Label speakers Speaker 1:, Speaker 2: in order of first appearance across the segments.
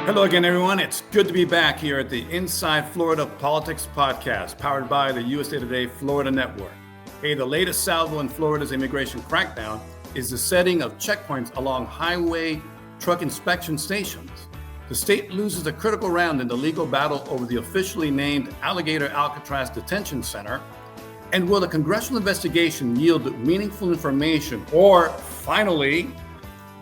Speaker 1: Hello again, everyone. It's good to be back here at the Inside Florida Politics podcast, powered by the USA Today Florida Network. Hey, the latest salvo in Florida's immigration crackdown is the setting of checkpoints along highway truck inspection stations. The state loses a critical round in the legal battle over the officially named Alligator Alcatraz detention center. And will the congressional investigation yield meaningful information, or finally,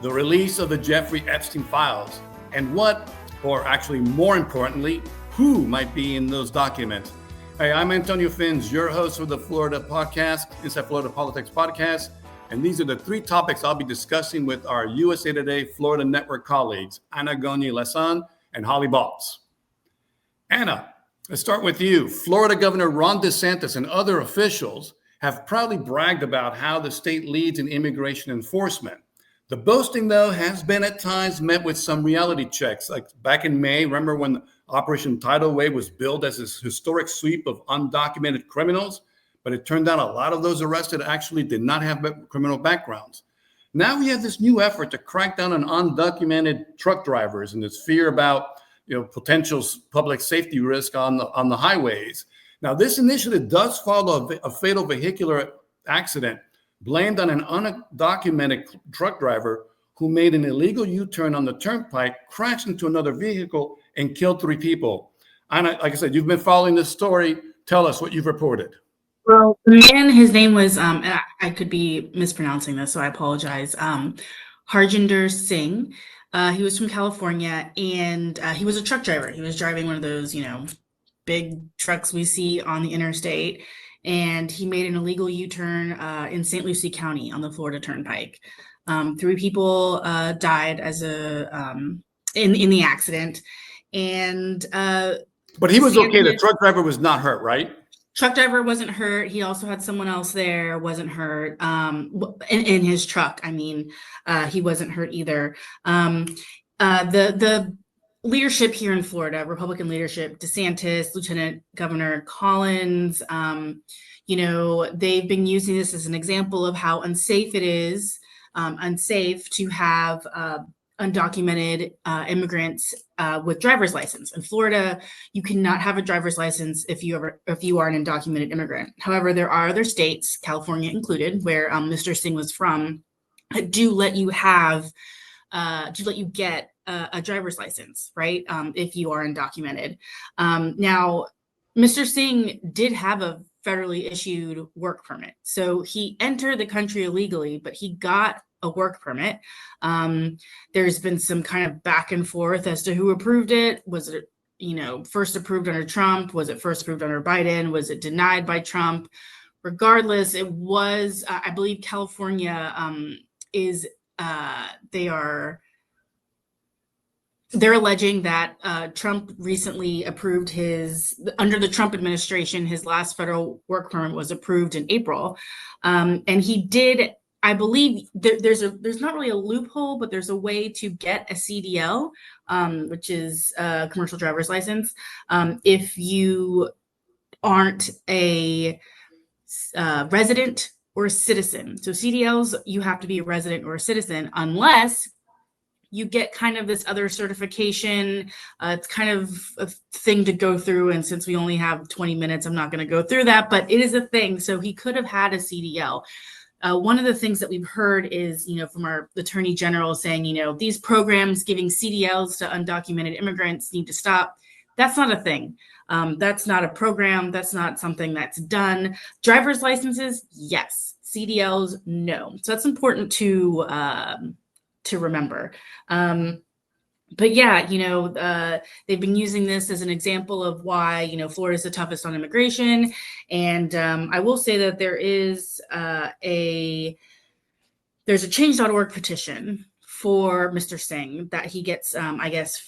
Speaker 1: the release of the Jeffrey Epstein files? And what, or actually more importantly, who might be in those documents? Hey, I'm Antonio Fins, your host for the Florida podcast, Inside Florida Politics podcast. And these are the three topics I'll be discussing with our USA Today Florida Network colleagues, Ana Goñi-Lessan and Holly Baltz. Ana, let's start with you. Florida Governor Ron DeSantis and other officials have proudly bragged about how the state leads in immigration enforcement. The boasting, though, has been at times met with some reality checks. Like back in May, remember when Operation Tidal Wave was billed as this historic sweep of undocumented criminals? But it turned out a lot of those arrested actually did not have criminal backgrounds. Now we have this new effort to crack down on undocumented truck drivers and this fear about potential public safety risk on the highways. Now, this initiative does follow a fatal vehicular accident blamed on an undocumented truck driver who made an illegal U-turn on the turnpike, crashed into another vehicle, and killed 3 people. Anna, like I said, you've been following this story. Tell us what you've reported.
Speaker 2: Well, the man, his name was, and I could be mispronouncing this, so I apologize, Harjinder Singh. He was from California, and he was a truck driver. He was driving one of those, big trucks we see on the interstate. And he made an illegal U-turn in St. Lucie County on the Florida Turnpike. 3 people died as in the accident, and
Speaker 1: but he was okay. The truck driver was not hurt, right?
Speaker 2: Truck driver wasn't hurt. He also had someone else there, wasn't hurt. In his truck, he wasn't hurt either. The leadership here in Florida, Republican leadership, DeSantis, Lieutenant Governor Collins, they've been using this as an example of how unsafe it is, unsafe to have undocumented immigrants with driver's license. In Florida, you cannot have a driver's license if you are an undocumented immigrant. However, there are other states, California included, where Mr. Singh was from, that do let you get a driver's license, right? If you are undocumented. Now, Mr. Singh did have a federally issued work permit. So he entered the country illegally, but he got a work permit. There's been some kind of back and forth as to who approved it. Was it, first approved under Trump? Was it first approved under Biden? Was it denied by Trump? Regardless, it was, I believe California they're alleging that Trump recently approved under the Trump administration, his last federal work permit was approved in April. And he did, I believe there's not really a loophole, but there's a way to get a CDL, which is a commercial driver's license, if you aren't a resident or a citizen. So CDLs, you have to be a resident or a citizen unless you get kind of this other certification. It's kind of a thing to go through. And since we only have 20 minutes, I'm not going to go through that, but it is a thing. So he could have had a CDL. One of the things that we've heard is, from our attorney general saying, these programs giving CDLs to undocumented immigrants need to stop. That's not a thing. That's not a program. That's not something that's done. Driver's licenses, yes. CDLs, no. So that's important to remember. But yeah, they've been using this as an example of why, Florida is the toughest on immigration. And I will say that there's a change.org petition for Mr. Singh that he gets,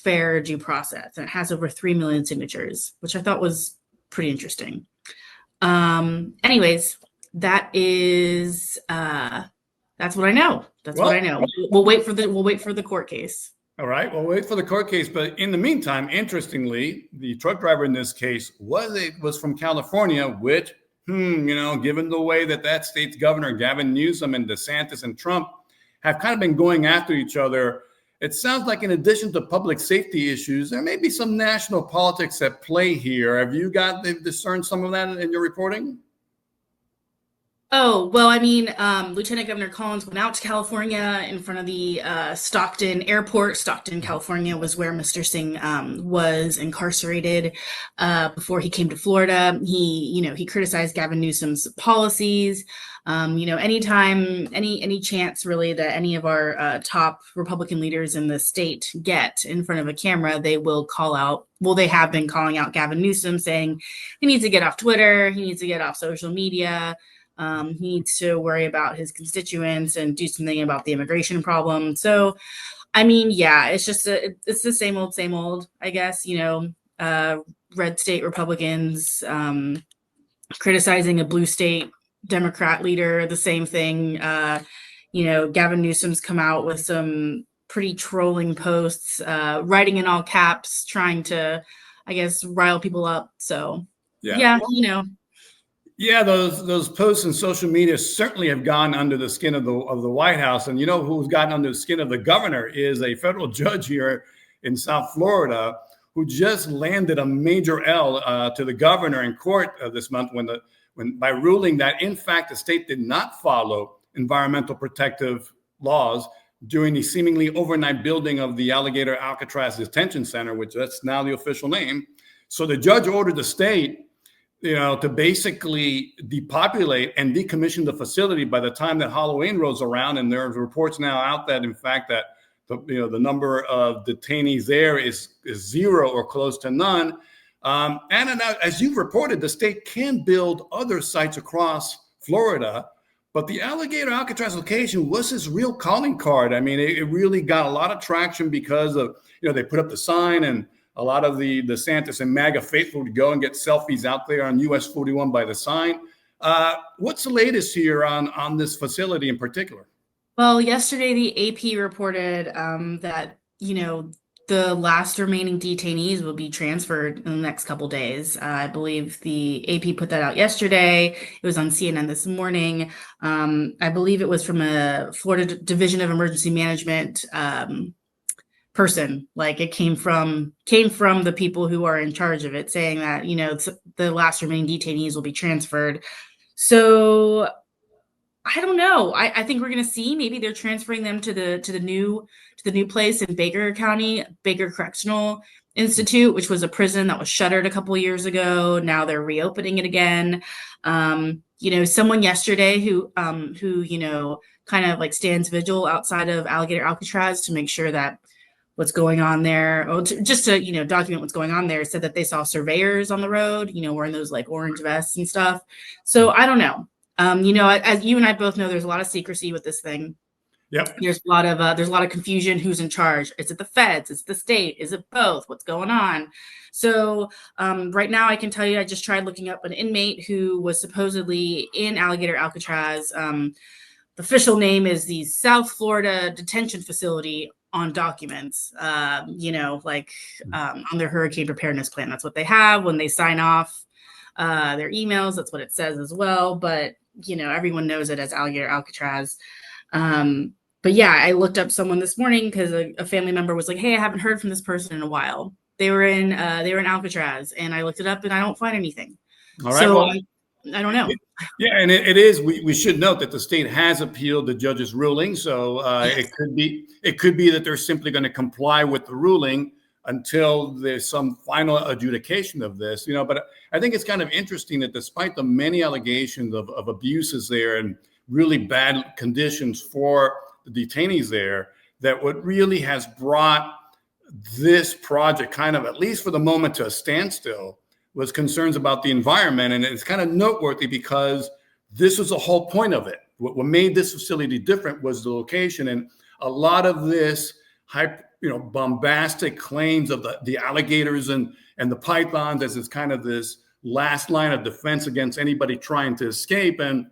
Speaker 2: fair due process. And it has over 3 million signatures, which I thought was pretty interesting. Anyways, that is, that's what I know. What I know. We'll wait for the court case.
Speaker 1: All right, we'll wait for the court case. But in the meantime, interestingly, the truck driver in this case was from California, which, given the way that state's governor, Gavin Newsom and DeSantis and Trump have kind of been going after each other it sounds like in addition to public safety issues, there may be some national politics at play here. Have you discerned some of that in your reporting?
Speaker 2: Oh, well, I mean, Lieutenant Governor Collins went out to California in front of the Stockton Airport. Stockton, California was where Mr. Singh was incarcerated before he came to Florida. He criticized Gavin Newsom's policies. Anytime, any chance really that any of our top Republican leaders in the state get in front of a camera, they will call out. Well, they have been calling out Gavin Newsom, saying he needs to get off Twitter, he needs to get off social media. He needs to worry about his constituents and do something about the immigration problem. So, I mean, yeah, it's just it's the same old, I guess. Red state Republicans criticizing a blue state Democrat leader, the same thing. Gavin Newsom's come out with some pretty trolling posts, writing in all caps, trying to, I guess, rile people up. So, yeah.
Speaker 1: Yeah, those posts in social media certainly have gone under the skin of the White House. And you know who's gotten under the skin of the governor is a federal judge here in South Florida who just landed a major L to the governor in court this month when by ruling that in fact the state did not follow environmental protective laws during the seemingly overnight building of the Alligator Alcatraz detention center, which that's now the official name. So the judge ordered the state to basically depopulate and decommission the facility by the time that Halloween rolls around. And there's reports now out that, in fact, that the number of detainees there is zero or close to none. And as you've reported, the state can build other sites across Florida, but the Alligator Alcatraz location was his real calling card. I mean, it really got a lot of traction because of, they put up the sign and a lot of the DeSantis and MAGA faithful would go and get selfies out there on US 41 by the sign. What's the latest here on this facility in particular?
Speaker 2: Well, yesterday the AP reported that, the last remaining detainees will be transferred in the next couple days. I believe the AP put that out yesterday. It was on CNN this morning. I believe it was from a Florida Division of Emergency Management person. Like it came from the people who are in charge of it, saying that the last remaining detainees will be transferred. So I don't know. I think we're going to see maybe they're transferring them to the new place in Baker County, Baker Correctional Institute, which was a prison that was shuttered a couple of years ago. Now they're reopening it again. Someone yesterday who kind of like stands vigil outside of Alligator Alcatraz to make sure that what's going on there, just to document what's going on there, said that they saw surveyors on the road, wearing those like orange vests and stuff. So I don't know. As you and I both know, there's a lot of secrecy with this thing.
Speaker 1: Yep.
Speaker 2: There's a lot of confusion. Who's in charge? Is it the feds? Is it the state? Is it both? What's going on? So right now, I can tell you, I just tried looking up an inmate who was supposedly in Alligator Alcatraz. The official name is the South Florida Detention Facility on documents, on their hurricane preparedness plan. That's what they have when they sign off their emails. That's what it says as well. But, everyone knows it as Alligator Alcatraz. But yeah, I looked up someone this morning because a family member was like, hey, I haven't heard from this person in a while. They were in Alcatraz, and I looked it up and I don't find anything.
Speaker 1: All right.
Speaker 2: So
Speaker 1: well,
Speaker 2: I don't know.
Speaker 1: Yeah, and it is. We should note that the state has appealed the judge's ruling, so yes. It could be that they're simply going to comply with the ruling until there's some final adjudication of this. But I think it's kind of interesting that despite the many allegations of abuses there and really bad conditions for the detainees there, that what really has brought this project kind of, at least for the moment, to a standstill was concerns about the environment. And it's kind of noteworthy because this was the whole point of it. What made this facility different was the location. And a lot of this bombastic claims of the alligators and the pythons as it's kind of this last line of defense against anybody trying to escape. And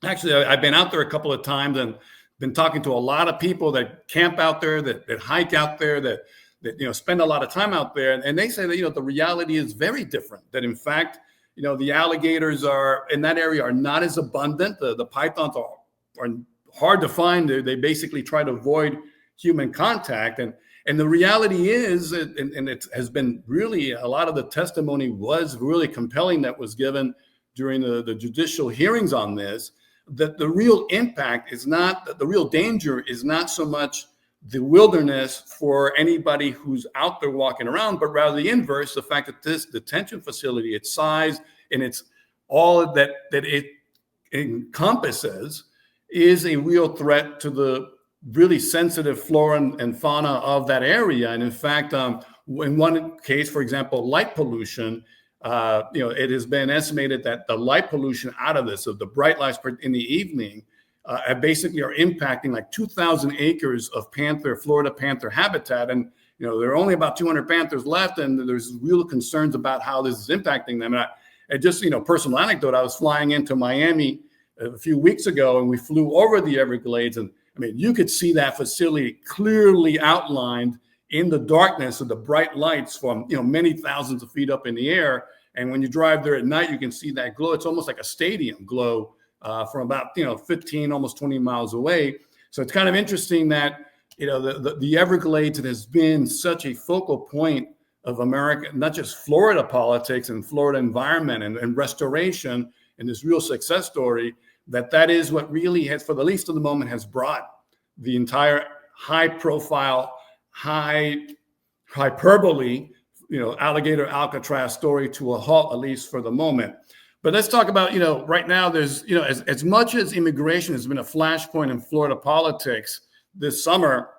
Speaker 1: actually, I've been out there a couple of times and been talking to a lot of people that camp out there, that hike out there, that spend a lot of time out there. And they say that, the reality is very different, that in fact, the alligators are in that area are not as abundant. The pythons are hard to find. They basically try to avoid human contact. And the reality is, and it has been really, a lot of the testimony was really compelling that was given during the judicial hearings on this, that the real impact is not, the real danger is not so much the wilderness for anybody who's out there walking around, but rather the inverse, the fact that this detention facility, its size and its all that it encompasses, is a real threat to the really sensitive flora and fauna of that area. And in fact, in one case, for example, light pollution, it has been estimated that the light pollution out of this, of the bright lights in the evening, basically are impacting like 2,000 acres of Florida panther habitat. And, there are only about 200 panthers left, and there's real concerns about how this is impacting them. And I just, personal anecdote, I was flying into Miami a few weeks ago, and we flew over the Everglades, and you could see that facility clearly outlined in the darkness of the bright lights from, many thousands of feet up in the air. And when you drive there at night, you can see that glow. It's almost like a stadium glow from about, 15, almost 20 miles away. So it's kind of interesting that, the Everglades, it has been such a focal point of America, not just Florida politics and Florida environment and restoration, and this real success story, that is what really has, for the least of the moment, has brought the entire high profile, high hyperbole, Alligator Alcatraz story to a halt, at least for the moment. But let's talk about, right now there's, as much as immigration has been a flashpoint in Florida politics this summer,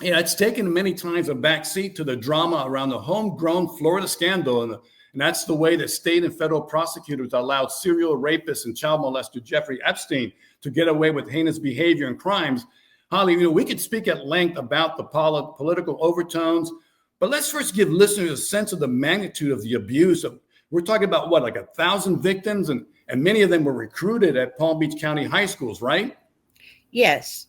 Speaker 1: it's taken many times a backseat to the drama around the homegrown Florida scandal. And that's the way that state and federal prosecutors allowed serial rapist and child molester Jeffrey Epstein to get away with heinous behavior and crimes. Holly, we could speak at length about the political overtones, but let's first give listeners a sense of the magnitude of the abuse. We're talking about what, like 1,000 victims, and many of them were recruited at Palm Beach County high schools, right?
Speaker 3: Yes.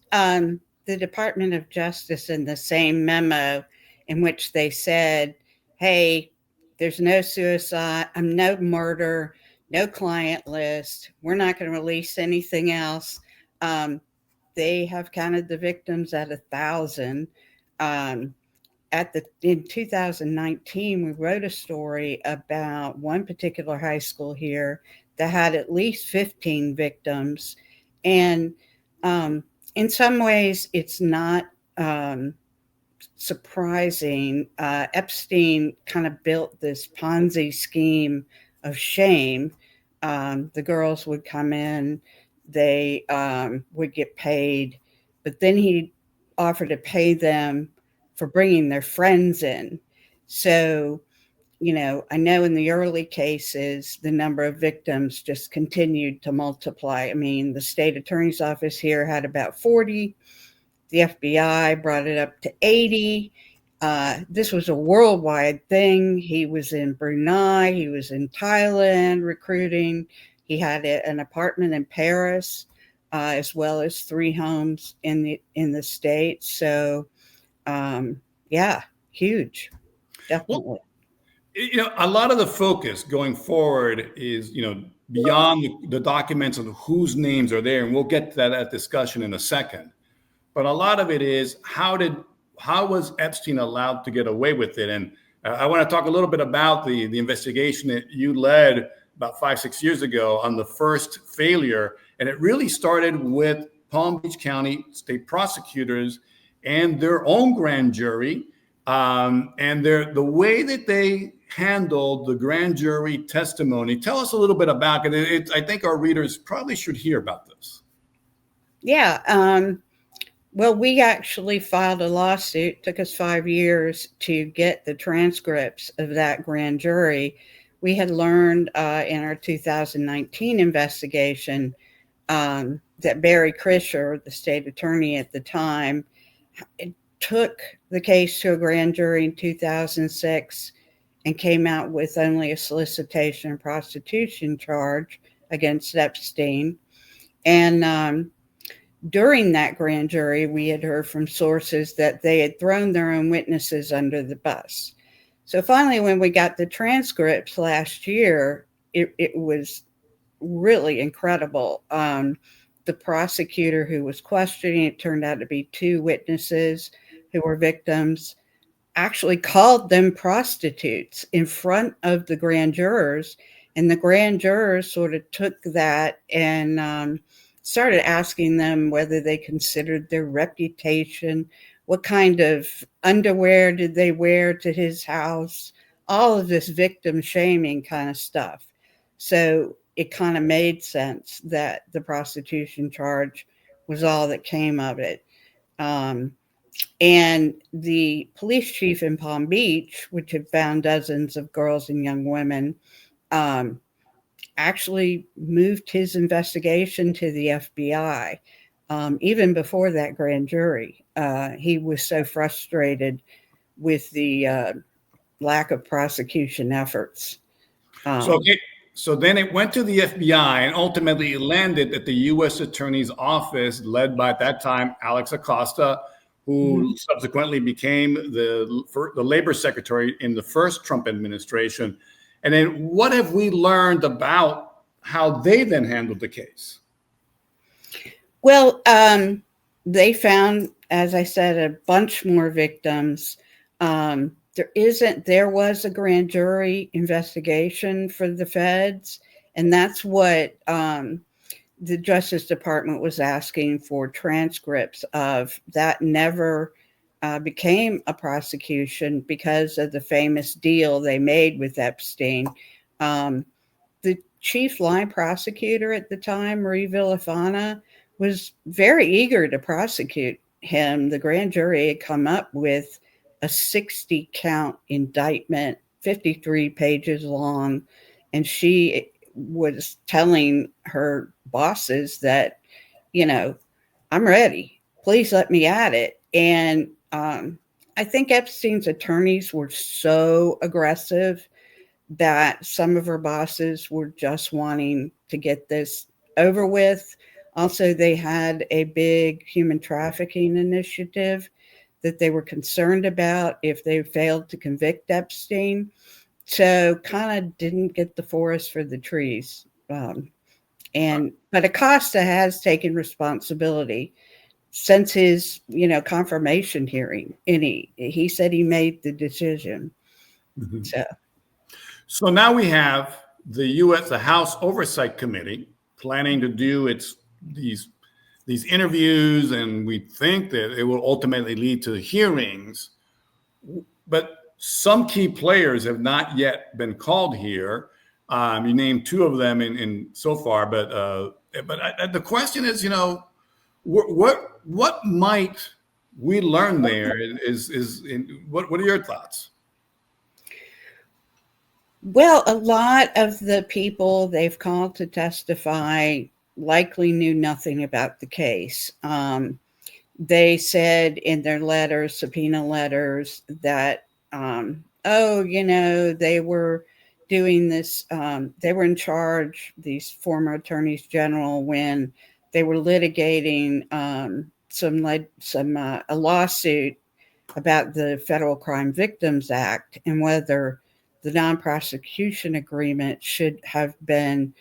Speaker 3: The Department of Justice, in the same memo in which they said, hey, there's no suicide, no murder, no client list, we're not going to release anything else. They have counted the victims at 1,000. In 2019, we wrote a story about one particular high school here that had at least 15 victims. And in some ways, it's not surprising. Epstein kind of built this Ponzi scheme of shame. The girls would come in, they would get paid, but then he offered to pay them for bringing their friends in. So, I know in the early cases, the number of victims just continued to multiply. The state attorney's office here had about 40. The FBI brought it up to 80. This was a worldwide thing. He was in Brunei. He was in Thailand recruiting. He had an apartment in Paris, as well as 3 homes in the States. So, huge, definitely.
Speaker 1: Well, a lot of the focus going forward is, beyond the documents of whose names are there, and we'll get to that discussion in a second. But a lot of it is how was Epstein allowed to get away with it? And I want to talk a little bit about the investigation that you led about 5-6 years ago on the first failure. And it really started with Palm Beach County state prosecutors and their own grand jury, and the way that they handled the grand jury testimony. Tell us a little bit about it. I think our readers probably should hear about this.
Speaker 3: Yeah. Well, we actually filed a lawsuit. It took us 5 years to get the transcripts of that grand jury. We had learned in our 2019 investigation that Barry Krischer, the state attorney at the time, took the case to a grand jury in 2006 and came out with only a solicitation and prostitution charge against Epstein. And during that grand jury, we had heard from sources that they had thrown their own witnesses under the bus. So finally, when we got the transcripts last year, it was really incredible. The prosecutor who was questioning, it turned out to be 2 witnesses. who were victims actually called them prostitutes in front of the grand jurors. And the grand jurors sort of took that and started asking them whether they considered their reputation, what kind of underwear did they wear to his house, all of this victim shaming kind of stuff. So it kind of made sense that the prostitution charge was all that came of it. And the police chief in Palm Beach, which had found dozens of girls and young women, actually moved his investigation to the FBI. Even before that grand jury, he was so frustrated with the lack of prosecution efforts.
Speaker 1: So then it went to the FBI and ultimately it landed at the U.S. Attorney's Office, led by, at that time, Alex Acosta, who subsequently became the labor secretary in the first Trump administration. And then what have we learned about how they then handled the case?
Speaker 3: Well, they found, as I said, a bunch more victims. There was a grand jury investigation for the feds, and that's what the Justice Department was asking for transcripts of. That never became a prosecution because of the famous deal they made with Epstein. The chief line prosecutor at the time, Marie Villafana, was very eager to prosecute him. The grand jury had come up with a 60-count indictment, 53 pages long, and she was telling her bosses that, I'm ready. Please let me at it. And I think Epstein's attorneys were so aggressive that some of her bosses were just wanting to get this over with. Also, they had a big human trafficking initiative that they were concerned about if they failed to convict Epstein. So kind of didn't get the forest for the trees. But Acosta has taken responsibility since his, confirmation hearing. And he said he made the decision. Mm-hmm.
Speaker 1: So now we have the House Oversight Committee planning to do these interviews, and we think that it will ultimately lead to hearings. But some key players have not yet been called here. You named two of them in so far, but the question is, what might we learn there? What are your thoughts?
Speaker 3: Well, a lot of the people they've called to testify likely knew nothing about the case. They said in their letters, subpoena letters, that, they were doing this, they were in charge, these former attorneys general, when they were litigating a lawsuit about the Federal Crime Victims Act and whether the non-prosecution agreement should have been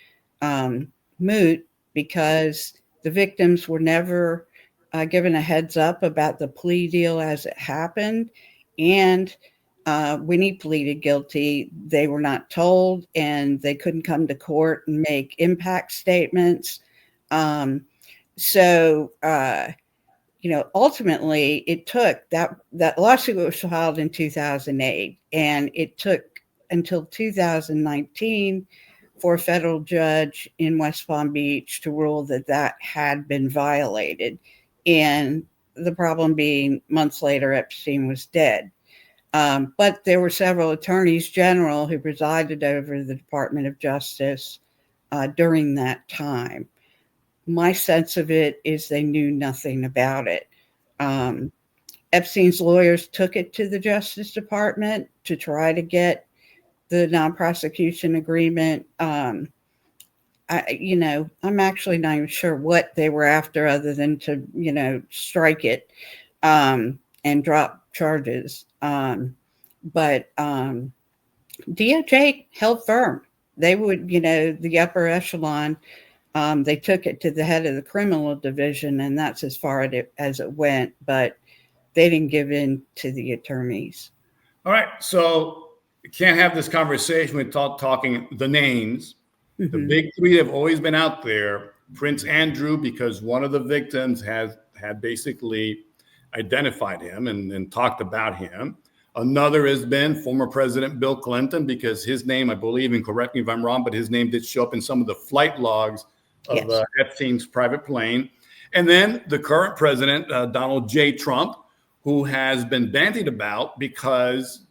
Speaker 3: moot because the victims were never given a heads up about the plea deal as it happened. And when he pleaded guilty, they were not told and they couldn't come to court and make impact statements. Ultimately, it took that lawsuit was filed in 2008, and it took until 2019 for a federal judge in West Palm Beach to rule that had been violated. And the problem being, months later, Epstein was dead. But there were several attorneys general who presided over the Department of Justice during that time. My sense of it is they knew nothing about it. Epstein's lawyers took it to the Justice Department to try to get the non-prosecution agreement. I'm actually not even sure what they were after other than to, strike it and drop charges. But DOJ held firm. They would, the upper echelon, they took it to the head of the criminal division, and that's as far as it went. But they didn't give in to the attorneys.
Speaker 1: All right. So you can't have this conversation without talking the names. The big three have always been out there. Prince Andrew, because one of the victims had basically identified him and talked about him. Another has been former President Bill Clinton, because his name, I believe, and correct me if I'm wrong, but his name did show up in some of the flight logs of Epstein's private plane. And then the current president, Donald J. Trump, who has been bandied about because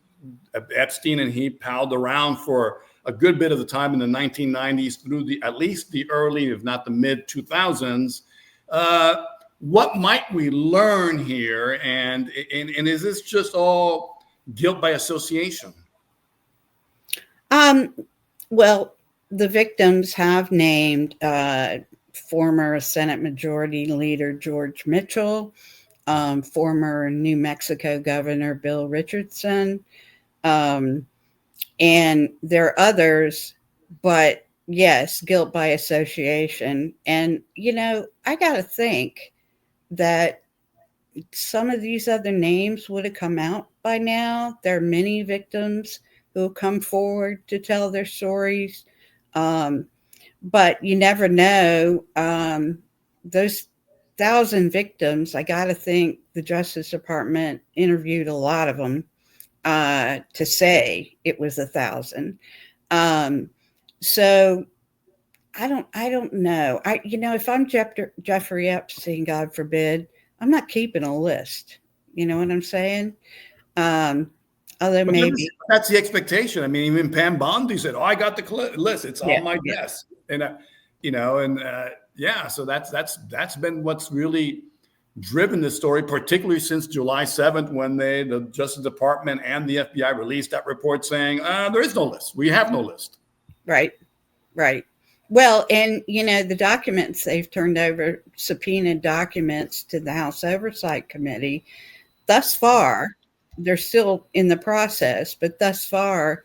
Speaker 1: Epstein and he palled around for a good bit of the time in the 1990s through at least the early, if not the mid 2000s. What might we learn here? And is this just all guilt by association?
Speaker 3: Well, the victims have named former Senate Majority Leader George Mitchell, former New Mexico Governor Bill Richardson, and there are others, but yes, guilt by association. And, I got to think that some of these other names would have come out by now. There are many victims who come forward to tell their stories. But you never know. Those 1,000 victims, I got to think the Justice Department interviewed a lot of them to say it was 1,000. So I don't know. If I'm Jeffrey Epstein, God forbid, I'm not keeping a list. You know what I'm saying? Although maybe
Speaker 1: that's the expectation. I mean, even Pam Bondi said, "Oh, I got the list. It's on my desk." And so that's been what's really driven this story, particularly since July 7th, when the Justice Department and the FBI released that report saying there is no list. We have no list.
Speaker 3: Right. Well, and the documents they've turned over, subpoenaed documents to the House Oversight Committee. Thus far, they're still in the process, but thus far,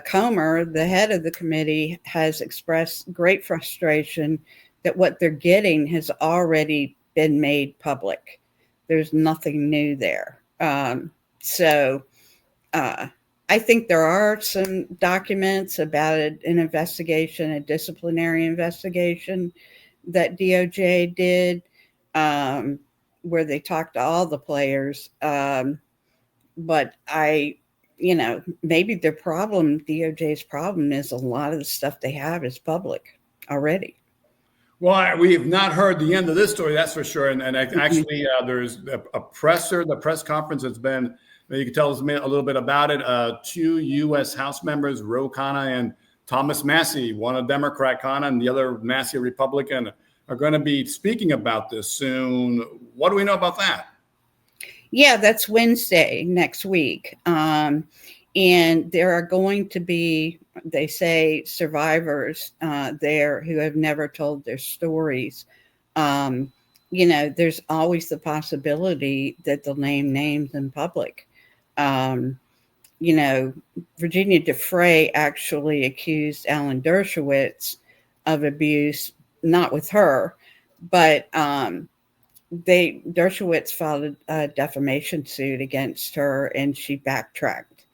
Speaker 3: Comer, the head of the committee, has expressed great frustration that what they're getting has already been made public. There's nothing new there. So I think there are some documents about an investigation, a disciplinary investigation that DOJ did, where they talked to all the players. But maybe their problem, DOJ's problem, is a lot of the stuff they have is public already.
Speaker 1: Well, we have not heard the end of this story, that's for sure. And actually, there's a presser, the press conference has been, you can tell us a little bit about it. 2 U.S. House members, Ro Khanna and Thomas Massie, one a Democrat, Khanna, and the other Massie, a Republican, are going to be speaking about this soon. What do we know about that?
Speaker 3: Yeah, that's Wednesday next week. And there are going to be, they say, survivors there who have never told their stories. There's always the possibility that they'll name names in public. Virginia DeFrey actually accused Alan Dershowitz of abuse, not with her, but Dershowitz filed a defamation suit against her, and she backtracked.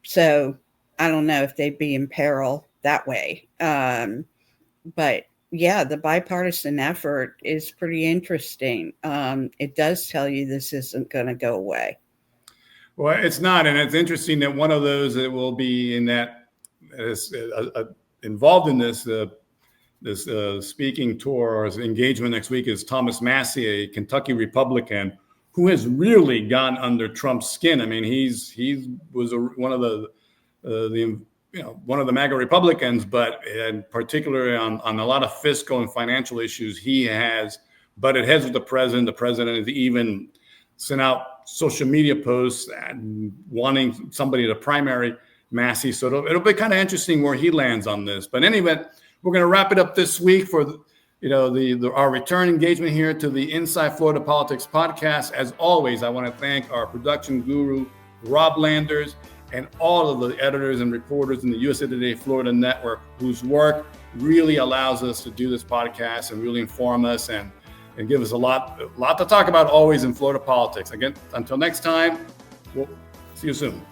Speaker 3: So I don't know if they'd be in peril that way. But yeah, the bipartisan effort is pretty interesting. It does tell you this isn't going to go away.
Speaker 1: Well, it's not. And it's interesting that one of those that will be in that is involved in this speaking tour or engagement next week is Thomas Massie, a Kentucky Republican who has really gone under Trump's skin. I mean, he was one of the one of the MAGA Republicans, but in particular on a lot of fiscal and financial issues, he has butted heads with the president. The president has even sent out social media posts and wanting somebody to primary Massie. So it'll be kind of interesting where he lands on this. But anyway, we're going to wrap it up this week for our return engagement here to the Inside Florida Politics podcast. As always, I want to thank our production guru, Rob Landers, and all of the editors and reporters in the USA Today Florida Network, whose work really allows us to do this podcast and really inform us. And and give us a lot to talk about always in Florida politics. Again, until next time, we'll see you soon.